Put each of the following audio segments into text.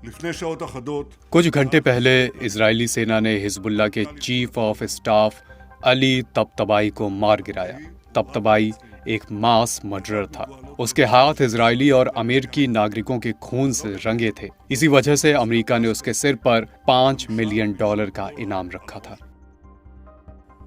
कुछ घंटे पहले इजरायली सेना ने हिजबुल्लाह के चीफ ऑफ स्टाफ अली तब्तबाई को मार गिराया। तब्तबाई एक मास मर्डरर था। उसके हाथ इजरायली और अमेरिकी नागरिकों के खून से रंगे थे। इसी वजह से अमेरिका ने उसके सिर पर $5 मिलियन का इनाम रखा था।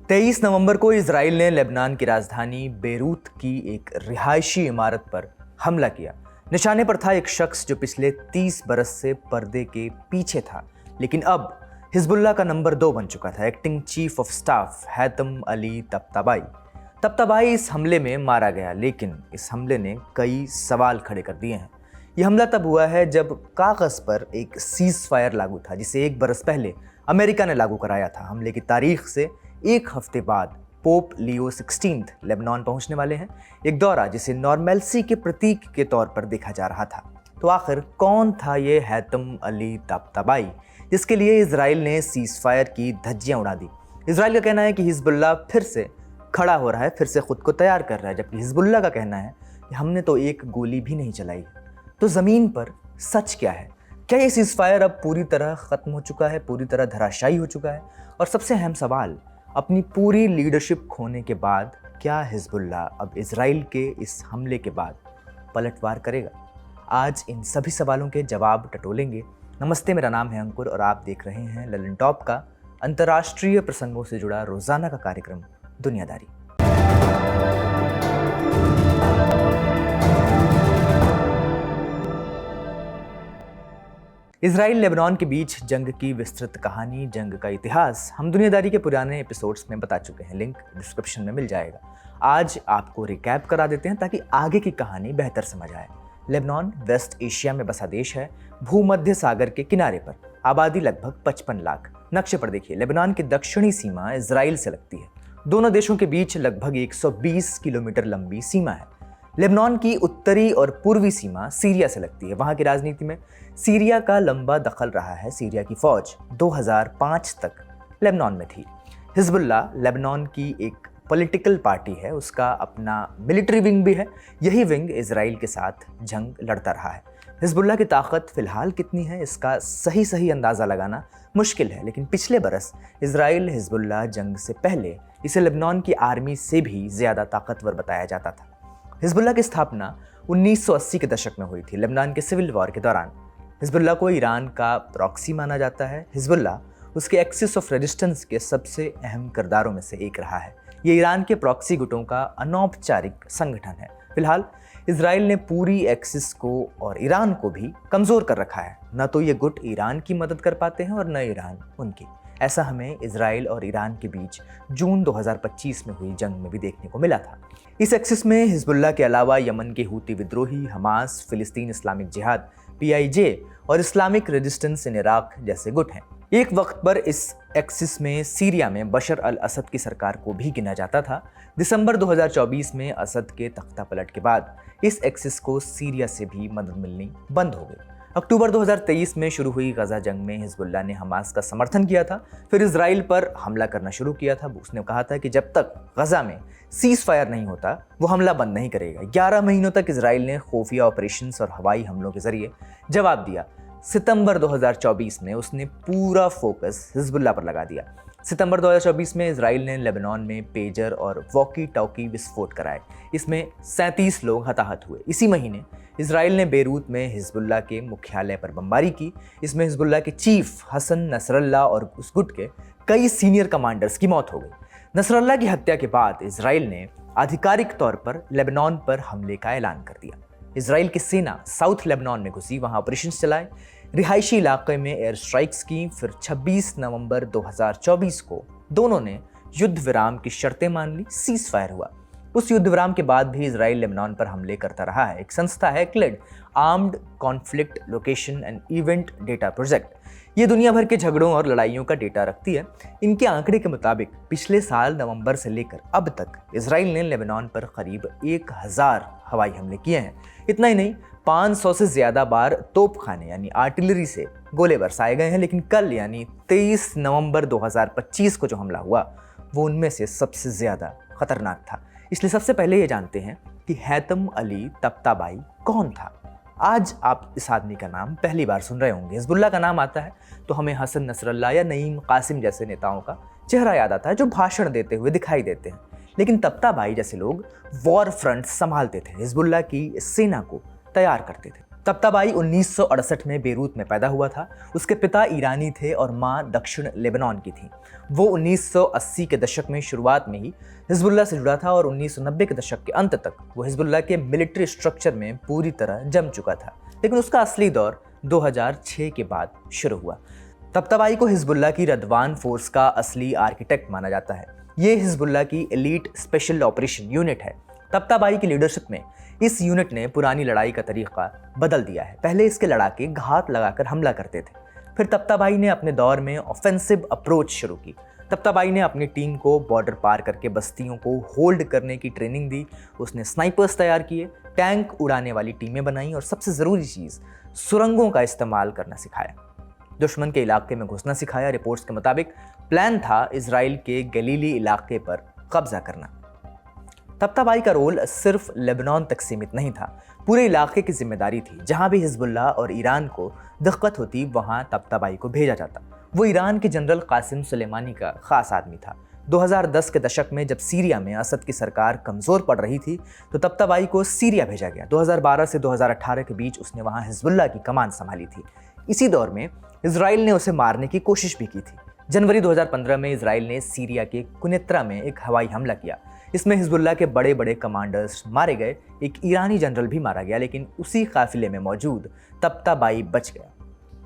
23 नवंबर को इजराइल ने लेबनान की राजधानी बेरूत की एक रिहायशी इमारत पर हमला किया। निशाने पर था एक शख्स जो पिछले 30 बरस से पर्दे के पीछे था, लेकिन अब हिजबुल्लाह का नंबर 2 बन चुका था। Acting chief of staff Haitham Ali Tabatabai इस हमले में मारा गया, लेकिन इस हमले ने कई सवाल खड़े कर दिए हैं। यह हमला तब हुआ है जब कागज पर एक सीज फायर लागू था, जिसे 1 बरस पहले अमेरिका ने लागू कराया था। हमले की तारीख से 1 हफ्ते बाद पोप लियो 16 लेबनान पहुंचने वाले हैं, एक दौरा जिसे नॉर्मेल्सी के प्रतीक के तौर पर देखा जा रहा था। तो आखिर कौन था ये हैतम अली तब्तबाई, जिसके लिए इजराइल ने सीज फायर की धज्जियां उड़ा दी? इजराइल का कहना है कि हिजबुल्लाह फिर से खड़ा हो रहा है, फिर से खुद को तैयार कर रहा है, जबकि हिजबुल्लाह का कहना है कि हमने तो एक गोली भी नहीं चलाई। तो ज़मीन पर सच क्या है? क्या ये सीज फायर अब पूरी तरह ख़त्म हो चुका है, पूरी तरह धराशायी हो चुका है? और सबसे अहम सवाल, अपनी पूरी लीडरशिप खोने के बाद क्या हिजबुल्लाह अब इजराइल के इस हमले के बाद पलटवार करेगा? आज इन सभी सवालों के जवाब टटोलेंगे। नमस्ते, मेरा नाम है अंकुर और आप देख रहे हैं ललन टॉप का अंतर्राष्ट्रीय प्रसंगों से जुड़ा रोजाना का कार्यक्रम दुनियादारी। इजराइल लेबनान के बीच जंग की विस्तृत कहानी, जंग का इतिहास हम दुनियादारी के पुराने एपिसोड्स में बता चुके हैं। लिंक डिस्क्रिप्शन में मिल जाएगा। आज आपको रिकैप करा देते हैं ताकि आगे की कहानी बेहतर समझ आए। लेबनान वेस्ट एशिया में बसा देश है, भूमध्य सागर के किनारे पर। आबादी लगभग 55 लाख। नक्शे पर देखिए, लेबनान की दक्षिणी सीमा इजराइल से लगती है। दोनों देशों के बीच लगभग 120 किलोमीटर लंबी सीमा है। लेबनान की उत्तरी और पूर्वी सीमा सीरिया से लगती है। वहाँ की राजनीति में सीरिया का लंबा दखल रहा है। सीरिया की फौज 2005 तक लेबनान में थी। हिजबुल्लाह लेबनान की एक पॉलिटिकल पार्टी है, उसका अपना मिलिट्री विंग भी है। यही विंग इजराइल के साथ जंग लड़ता रहा है। हिजबुल्लाह की ताकत फिलहाल कितनी है, इसका सही अंदाज़ा लगाना मुश्किल है, लेकिन पिछले बरस इजराइल हिजबुल्लाह जंग से पहले इसे लेबनान की आर्मी से भी ज़्यादा ताकतवर बताया जाता था। हिजबुल्लाह की स्थापना 1980 के दशक में हुई थी, लेबनान के सिविल वॉर के दौरान। हिजबुल्लाह को ईरान का प्रॉक्सी माना जाता है। हिजबुल्लाह उसके एक्सिस ऑफ रेजिस्टेंस के सबसे अहम किरदारों में से एक रहा है। ये ईरान के प्रॉक्सी गुटों का अनौपचारिक संगठन है। फिलहाल इजराइल ने पूरी एक्सिस को और ईरान को भी कमज़ोर कर रखा है। न तो ये गुट ईरान की मदद कर पाते हैं और न ईरान उनकी। ऐसा हमें इजराइल और ईरान के बीच जून 2025 में हुई जंग में भी देखने को मिला था। इस एक्सिस में हिजबुल्लाह के अलावा यमन के हूती विद्रोही, हमास, फिलिस्तीन इस्लामिक जिहाद PIJ और इस्लामिक रेजिस्टेंस इन इराक जैसे गुट हैं। एक वक्त पर इस एक्सिस में सीरिया में बशर अल असद की सरकार को भी गिना जाता था। दिसंबर 2024 में असद के तख्ता पलट के बाद इस एक्सिस को सीरिया से भी मदद मिलनी बंद हो गई। अक्टूबर 2023 में शुरू हुई गजा जंग में हिजबुल्लाह ने हमास का समर्थन किया था, फिर इजराइल पर हमला करना शुरू किया था। उसने कहा था कि जब तक गजा में सीज फायर नहीं होता वो हमला बंद नहीं करेगा। 11 महीनों तक इजराइल ने खुफिया ऑपरेशंस और हवाई हमलों के जरिए जवाब दिया। सितंबर 2024 में उसने पूरा फोकस हिजबुल्लाह पर लगा दिया। सितंबर 2024 में इजराइल ने लेबनान में पेजर और वॉकी टॉकी विस्फोट कराए। इसमें 37 लोग हताहत हुए। इसी महीने इजराइल ने बेरूत में हिजबुल्लाह के मुख्यालय पर बमबारी की। इसमें हिजबुल्लाह के चीफ हसन नसरल्लाह और उस गुट के कई सीनियर कमांडर्स की मौत हो गई। नसरल्लाह की हत्या के बाद इजराइल ने आधिकारिक तौर पर लेबनान पर हमले का ऐलान कर दिया। इजराइल की सेना साउथ लेबनान में घुसी, वहां ऑपरेशंस चलाए, रिहायशी इलाके में एयर स्ट्राइक्स की। फिर 26 नवंबर 2024 को दोनों ने युद्ध विराम की शर्तें मान ली, सीज फायर हुआ। उस युद्ध विराम के बाद भी इजराइल लेबनान पर हमले करता रहा है। एक संस्था है called, armed conflict location and event data project. ये दुनिया भर के झगड़ों और लड़ाइयों का डेटा रखती है। इनके आंकड़े के मुताबिक पिछले साल नवंबर से लेकर अब तक इजराइल ने लेबनान पर करीब 1000 हवाई हमले किए हैं। इतना ही नहीं, 500 से ज़्यादा बार तोपखाने यानी आर्टिलरी से गोले बरसाए गए हैं। लेकिन कल यानी 23 नवंबर 2025 को जो हमला हुआ वो उनमें से सबसे ज़्यादा खतरनाक था। इसलिए सबसे पहले ये जानते हैं कि हैतम अली तब्तबाई कौन था। आज आप इस आदमी का नाम पहली बार सुन रहे होंगे। हिजबुल्लाह का नाम आता है तो हमें हसन नसरल्लाह या नईम कासिम जैसे नेताओं का चेहरा याद आता है जो भाषण देते हुए दिखाई देते हैं, लेकिन तख्ताबाई जैसे लोग वॉर फ्रंट संभालते थे, हिजबुल्लाह की सेना को तैयार करते थे। तख्ताबाई 1968 में बेरूत में पैदा हुआ था। उसके पिता ईरानी थे और माँ दक्षिण लेबनान की थी। वो 1980 के दशक में शुरुआत में ही हिजबुल्लाह से जुड़ा था और 1990 के दशक के अंत तक वो हिजबुल्लाह के मिलिट्री स्ट्रक्चर में पूरी तरह जम चुका था, लेकिन उसका असली दौर 2006 के बाद शुरू हुआ। तख्ताबाई को हिजबुल्लाह की रदवान फोर्स का असली आर्किटेक्ट माना जाता है। ये हिजबुल्लाह की एलीट स्पेशल ऑपरेशन यूनिट है। तख्ताबाई की लीडरशिप में इस यूनिट ने पुरानी लड़ाई का तरीका बदल दिया है। पहले इसके लड़ाके घात लगाकर हमला करते थे, फिर तख्ताबाई ने अपने दौर में ऑफेंसिव अप्रोच शुरू की। तख्ताबाई ने अपनी टीम को बॉर्डर पार करके बस्तियों को होल्ड करने की ट्रेनिंग दी। उसने स्नाइपर्स तैयार किए, टैंक उड़ाने वाली टीमें बनाई और सबसे ज़रूरी चीज़ सुरंगों का इस्तेमाल करना सिखाया। दुश्मन के इलाके में घुसना सिखाया। रिपोर्ट्स के मुताबिक प्लान था इजराइल के गलीली इलाके पर कब्जा करना। तख्ताबाई का रोल सिर्फ लेबनान तक सीमित नहीं था, पूरे इलाके की जिम्मेदारी थी। जहां भी हिजबुल्लाह और ईरान को दिक्कत होती वहां तख्ताबाई को भेजा जाता। वो ईरान के जनरल कासिम सुलेमानी का खास आदमी था। 2010 के दशक में जब सीरिया में असद की सरकार कमज़ोर पड़ रही थी तो तख्ताबाई को सीरिया भेजा गया। 2012 से 2018 के बीच उसने वहां हिजबुल्लाह की कमान संभाली थी। इसी दौर में इजराइल ने उसे मारने की कोशिश भी की थी। जनवरी 2015 में इजराइल ने सीरिया के कुनेत्रा में एक हवाई हमला किया। इसमें हिजबुल्लाह के बड़े बड़े कमांडर्स मारे गए, एक ईरानी जनरल भी मारा गया, लेकिन उसी काफिले में मौजूद तख्ताबाई बच गया।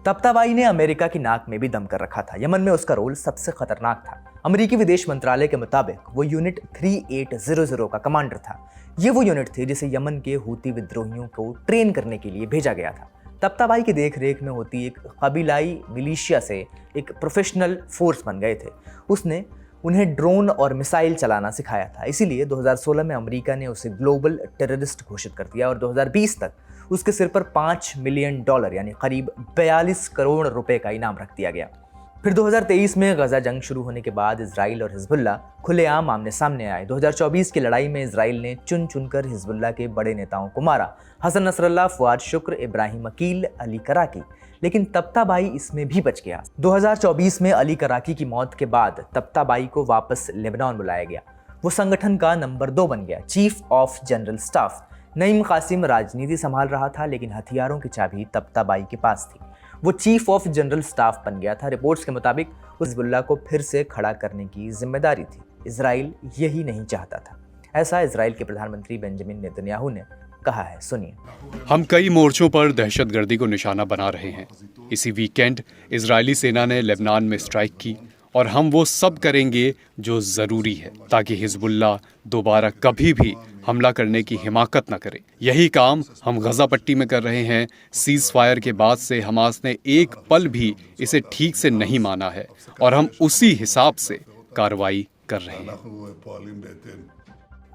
तख्ताबाई ने अमेरिका की नाक में भी दम कर रखा था। यमन में उसका रोल सबसे खतरनाक था। अमेरिकी विदेश मंत्रालय के मुताबिक वो यूनिट 3800 का कमांडर था। ये वो यूनिट थी जिसे यमन के हूती विद्रोहियों को ट्रेन करने के लिए भेजा गया था। तख्ताबाई की देखरेख में होती एक कबीलाई मिलिशिया से एक प्रोफेशनल फोर्स बन गए थे। उसने उन्हें ड्रोन और मिसाइल चलाना सिखाया था। इसीलिए 2016 में अमेरिका ने उसे ग्लोबल टेररिस्ट घोषित कर दिया और 2020 तक उसके सिर पर $5 मिलियन यानी करीब 42 करोड़ रुपए का इनाम रख दिया गया। फिर 2023 में गजा जंग शुरू होने के बाद इजराइल और हिजबुल्लाह खुलेआम आमने सामने आए। 2024 की लड़ाई में इजराइल ने चुन चुनकर हिजबुल्लाह के बड़े नेताओं को मारा, हसन नसरल्लाह, फुआद शुक्र, इब्राहिम अकील, अली कराकी, लेकिन तख्ताबाई इसमें भी बच गया। 2024 में अली कराकी की मौत के बाद तख्ताबाई को वापस लेबनान बुलाया गया। वो संगठन का नंबर 2 बन गया, chief of general staff. Naeem Qasim राजनीति संभाल रहा था, लेकिन हथियारों की चाबी तख्ताबाई के पास थी। वो चीफ ऑफ जनरल स्टाफ बन गया था। रिपोर्ट्स के मुताबिक हिजबुल्लाह को फिर से खड़ा करने की जिम्मेदारी थी। इजराइल यही नहीं चाहता था। ऐसा इजराइल के प्रधानमंत्री बेंजामिन नेतन्याहू ने कहा है, सुनिए। हम कई मोर्चों पर दहशतगर्दी को निशाना बना रहे हैं। इसी वीकेंड इजरायली सेना ने लेबनान में स्ट्राइक की और हम वो सब करेंगे जो ज़रूरी है ताकि हिजबुल्लाह दोबारा कभी भी हमला करने की हिमाकत न करे। यही काम हम गजा पट्टी में कर रहे हैं। सीज फायर के बाद से हमास ने एक पल भी इसे ठीक से नहीं माना है और हम उसी हिसाब से कार्रवाई कर रहे हैं।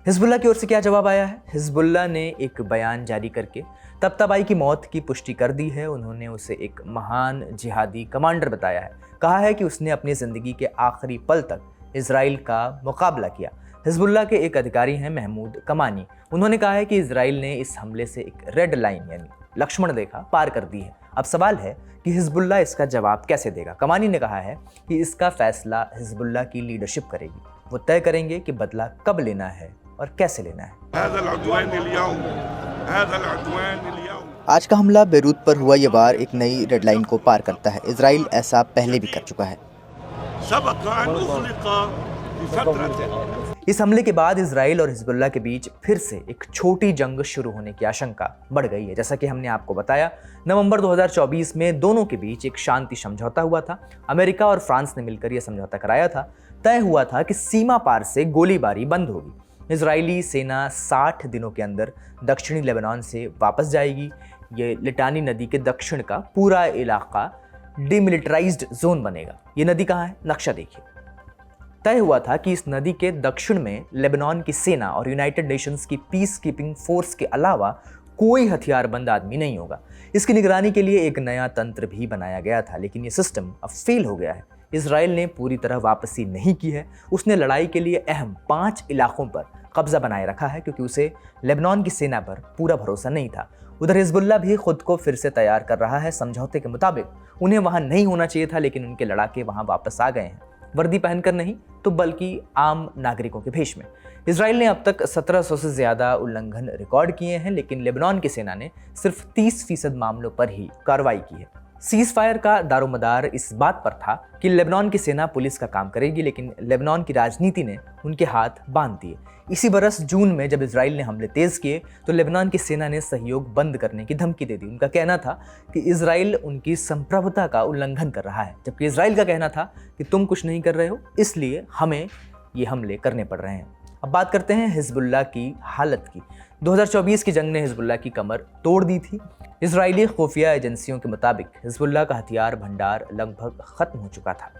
हिजबुल्लाह की ओर से क्या जवाब आया है? हिजबुल्लाह ने एक बयान जारी करके तख्ताबाई की मौत की पुष्टि कर दी है। उन्होंने उसे एक महान जिहादी कमांडर बताया है। कहा है कि उसने अपनी ज़िंदगी के आखिरी पल तक इजराइल का मुकाबला किया। हिजबुल्लाह के एक अधिकारी हैं महमूद कमानी। उन्होंने कहा है कि इजराइल ने इस हमले से एक रेड लाइन यानी लक्ष्मण रेखा पार कर दी है। अब सवाल है कि हिजबुल्लाह इसका जवाब कैसे देगा। कमानी ने कहा है कि इसका फैसला हिजबुल्लाह की लीडरशिप करेगी। वो तय करेंगे कि बदला कब लेना है और कैसे लेना है। आज का हमला बेरूत पर हुआ ये वार एक नई रेड लाइन को पार करता है। इजराइल ऐसा पहले भी कर चुका है। इस हमले के बाद इजराइल और हिजबुल्लाह के बीच फिर से एक छोटी जंग शुरू होने की आशंका बढ़ गई है। जैसा कि हमने आपको बताया, नवंबर 2024 में दोनों के बीच एक शांति समझौता हुआ था। अमेरिका और फ्रांस ने मिलकर यह समझौता कराया था। तय हुआ था कि सीमा पार से गोलीबारी बंद होगी। इजरायली सेना 60 दिनों के अंदर दक्षिणी लेबनान से वापस जाएगी। ये लिटानी नदी के दक्षिण का पूरा इलाका डिमिलिटराइज्ड जोन बनेगा। ये नदी कहाँ है, नक्शा देखिए। तय हुआ था कि इस नदी के दक्षिण में लेबनान की सेना और यूनाइटेड नेशंस की पीस कीपिंग फोर्स के अलावा कोई हथियारबंद आदमी नहीं होगा। इसकी निगरानी के लिए एक नया तंत्र भी बनाया गया था, लेकिन ये सिस्टम अब फेल हो गया है। इजराइल ने पूरी तरह वापसी नहीं की है। उसने लड़ाई के लिए अहम 5 इलाकों पर कब्जा बनाए रखा है क्योंकि उसे लेबनान की सेना पर पूरा भरोसा नहीं था। उधर हिजबुल्लाह भी खुद को फिर से तैयार कर रहा है। समझौते के मुताबिक उन्हें वहां नहीं होना चाहिए था, लेकिन उनके लड़ाके वहां वापस आ गए हैं, वर्दी पहनकर नहीं तो बल्कि आम नागरिकों के भेष में। इजराइल ने अब तक 1700 से ज्यादा उल्लंघन रिकॉर्ड किए हैं, लेकिन लेबनान की सेना ने सिर्फ 30% मामलों पर ही कार्रवाई की है। सीज फायर का दारोमदार इस बात पर था कि लेबनान की सेना पुलिस का काम करेगी, लेकिन लेबनान की राजनीति ने उनके हाथ बांध दिए। इसी बरस जून में जब इजराइल ने हमले तेज किए तो लेबनान की सेना ने सहयोग बंद करने की धमकी दे दी। उनका कहना था कि इजराइल उनकी संप्रभुता का उल्लंघन कर रहा है, जबकि इजराइल का कहना था कि तुम कुछ नहीं कर रहे हो, इसलिए हमें ये हमले करने पड़ रहे हैं। अब बात करते हैं हिजबुल्लाह की हालत की। 2024 की जंग ने हिजबुल्लाह की कमर तोड़ दी थी। इजरायली खुफिया एजेंसियों के मुताबिक हिजबुल्लाह का हथियार भंडार लगभग खत्म हो चुका था।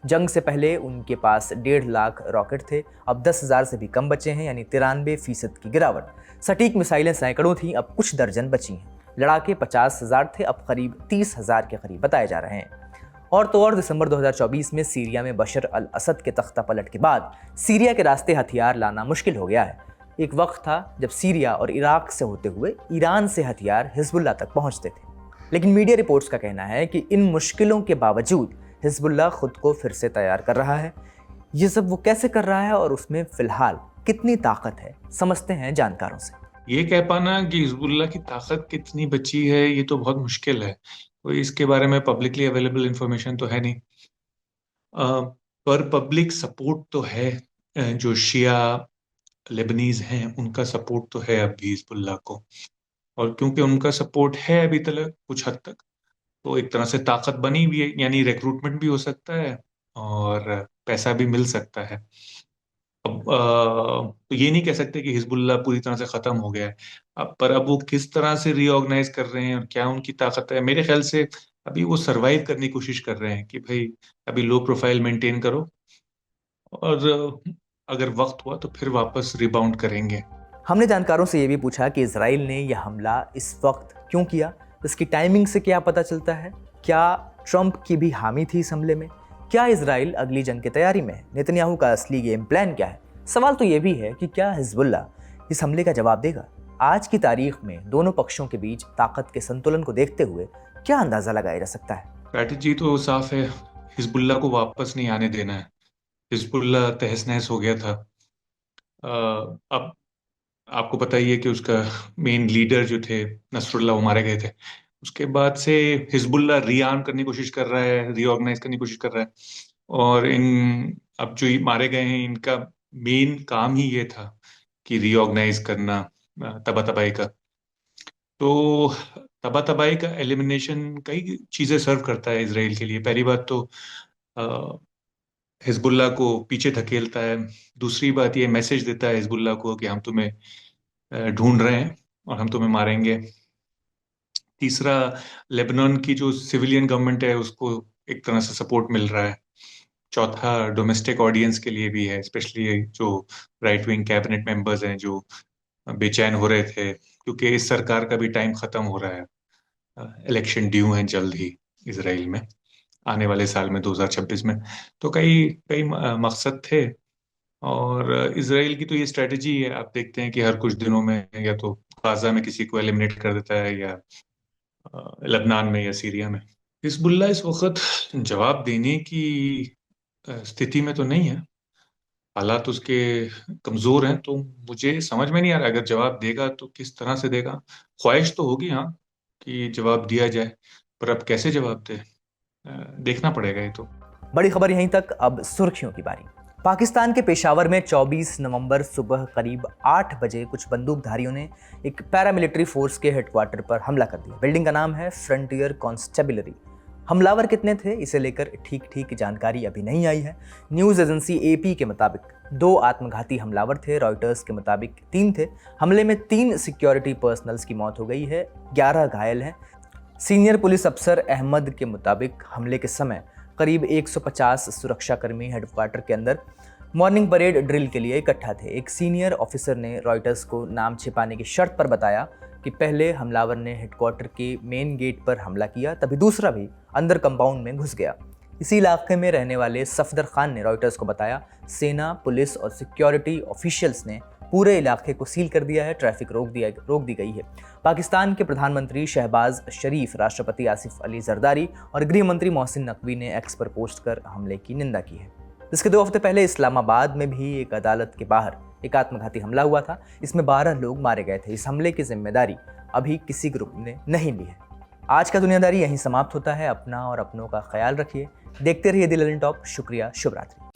जंग से पहले उनके पास 1.5 लाख रॉकेट थे, अब 10,000 से भी कम बचे हैं, यानी 93% की गिरावट। सटीक मिसाइलें सैकड़ों थीं, अब कुछ दर्जन बची हैं। लड़ाके 50,000 थे, अब करीब 30,000 के करीब बताए जा रहे हैं। और तो और दिसंबर 2024 में सीरिया में बशर अल असद के तख्ता पलट के बाद सीरिया के रास्ते हथियार लाना मुश्किल हो गया है। एक वक्त था जब सीरिया और इराक से होते हुए ईरान से हथियार हिजबुल्लाह तक पहुंचते थे, लेकिन मीडिया रिपोर्ट्स का कहना है कि इन मुश्किलों के बावजूद हिजबुल्लाह खुद को फिर से तैयार कर रहा है। ये सब वो कैसे कर रहा है और उसमें फिलहाल कितनी ताकत है, समझते हैं जानकारों से। ये कह पाना कि हिजबुल्लाह की ताकत कितनी बची है ये तो बहुत मुश्किल है। कोई इसके बारे में पब्लिकली अवेलेबल इंफॉर्मेशन तो है नहीं, पर पब्लिक सपोर्ट तो है। जो शिया लेबनीज हैं उनका सपोर्ट तो है अभी हिजबुल्लाह को, और क्योंकि उनका सपोर्ट है अभी तक कुछ हद तक, तो एक तरह से ताकत बनी हुई है, यानी रिक्रूटमेंट भी हो सकता है और पैसा भी मिल सकता है। अब तो ये नहीं कह सकते कि हिजबुल्लाह पूरी तरह से खत्म हो गया है। पर अब वो किस तरह से रीऑर्गेनाइज कर रहे हैं और क्या उनकी ताकत है, मेरे ख्याल से अभी वो सरवाइव करने की कोशिश कर रहे हैं कि भाई अभी लो प्रोफाइल मेंटेन करो, और अगर वक्त हुआ तो फिर वापस रिबाउंड करेंगे। हमने जानकारों से ये भी पूछा कि इजराइल ने यह हमला इस वक्त क्यों किया, इसकी टाइमिंग से क्या पता चलता है, क्या ट्रंप की भी हामी थी इस हमले में, क्या इजराइल अगली जंग की तैयारी में है, नेतन्याहू का असली गेम प्लान क्या है। सवाल तो ये भी है कि क्या हिजबुल्लाह इस हमले का जवाब देगा। आज की तारीख में दोनों पक्षों के बीच ताकत के संतुलन को देखते हुए क्या अंदाजा लगाया जा सकता है। स्ट्रैटेजी तो साफ है, हिजबुल्लाह को वापस नहीं आने देना है। हिजबुल्लाह तहस नहस हो गया था। अब आपको पता ही है कि उसका मेन लीडर जो थे नसरुल्लाह, वो मारे गए थे। उसके बाद से हिजबुल्लाह रीआर्म करने की कोशिश कर रहा है, रीऑर्गेनाइज करने की कोशिश कर रहा है, और अब जो ये मारे गए हैं इनका मेन काम ही ये था कि रीऑर्गेनाइज करना तबातबाई का। तो तबातबाई का एलिमिनेशन कई चीजें सर्व करता है इसराइल के लिए। पहली बात तो हिजबुल्लाह को पीछे धकेलता है। दूसरी बात ये मैसेज देता है हिजबुल्लाह को कि हम तुम्हें ढूंढ रहे हैं और हम तुम्हें मारेंगे। तीसरा, लेबनान की जो सिविलियन गवर्नमेंट है उसको एक तरह से सपोर्ट मिल रहा है। चौथा, डोमेस्टिक ऑडियंस के लिए भी है, स्पेशली जो राइट विंग कैबिनेट मेंबर्स हैं जो बेचैन हो रहे थे क्योंकि इस सरकार का भी टाइम खत्म हो रहा है। इलेक्शन ड्यू हैं जल्द ही इसराइल में, आने वाले साल में 2026 में। तो कई कई मकसद थे, और इसराइल की तो ये स्ट्रेटजी है। आप देखते हैं कि हर कुछ दिनों में या तो गाजा में किसी को एलिमिनेट कर देता है, या लेबनान में या सीरिया में। हिजबुल्लाह इस वक्त जवाब देने की स्थिति में तो नहीं है, हालात उसके कमजोर हैं। तो मुझे समझ में नहीं आ रहा अगर जवाब देगा तो किस तरह से देगा। ख्वाहिश तो होगी हाँ कि जवाब दिया जाए, पर अब कैसे जवाब दे देखना पड़ेगा ये तो। बड़ी खबर यहीं तक, अब सुर्खियों की बारी। पाकिस्तान के पेशावर में 24 नवंबर सुबह करीब 8 बजे कुछ बंदूकधारियों ने एक पैरामिलिट्री फोर्स के हेडक्वार्टर पर हमला कर दिया। बिल्डिंग का नाम है फ्रंटियर कॉन्स्टेबलरी। हमलावर कितने थे इसे लेकर ठीक जानकारी अभी नहीं आई है। न्यूज़ एजेंसी एपी के मुताबिक 2 आत्मघाती हमलावर थे, रॉयटर्स के मुताबिक 3 थे। हमले में 3 सिक्योरिटी पर्सनल्स की मौत हो गई है, 11 घायल हैं। सीनियर पुलिस अफसर अहमद के मुताबिक हमले के समय करीब 150 सुरक्षाकर्मी हेडक्वार्टर के अंदर मॉर्निंग परेड ड्रिल के लिए इकट्ठा थे। एक सीनियर ऑफिसर ने रॉयटर्स को नाम छिपाने की शर्त पर बताया कि पहले हमलावर ने हेडक्वार्टर के मेन गेट पर हमला किया, तभी दूसरा भी अंदर कंपाउंड में घुस गया। इसी इलाके में रहने वाले सफदर खान ने रॉयटर्स को बताया, सेना, पुलिस और सिक्योरिटी ऑफिशियल्स ने पूरे इलाके को सील कर दिया है, ट्रैफिक रोक दी गई है। पाकिस्तान के प्रधानमंत्री शहबाज शरीफ, राष्ट्रपति आसिफ अली जरदारी और गृह मंत्री मोहसिन नकवी ने एक्स पर पोस्ट कर हमले की निंदा की है। इसके 2 हफ्ते पहले इस्लामाबाद में भी एक अदालत के बाहर एक आत्मघाती हमला हुआ था। इसमें 12 लोग मारे गए थे। इस हमले की जिम्मेदारी अभी किसी ग्रुप ने नहीं ली है। आज का दुनियादारी यहीं समाप्त होता है। अपना और अपनों का ख्याल रखिए। देखते रहिए द लर्निंग टॉप। शुक्रिया, शुभ रात्रि।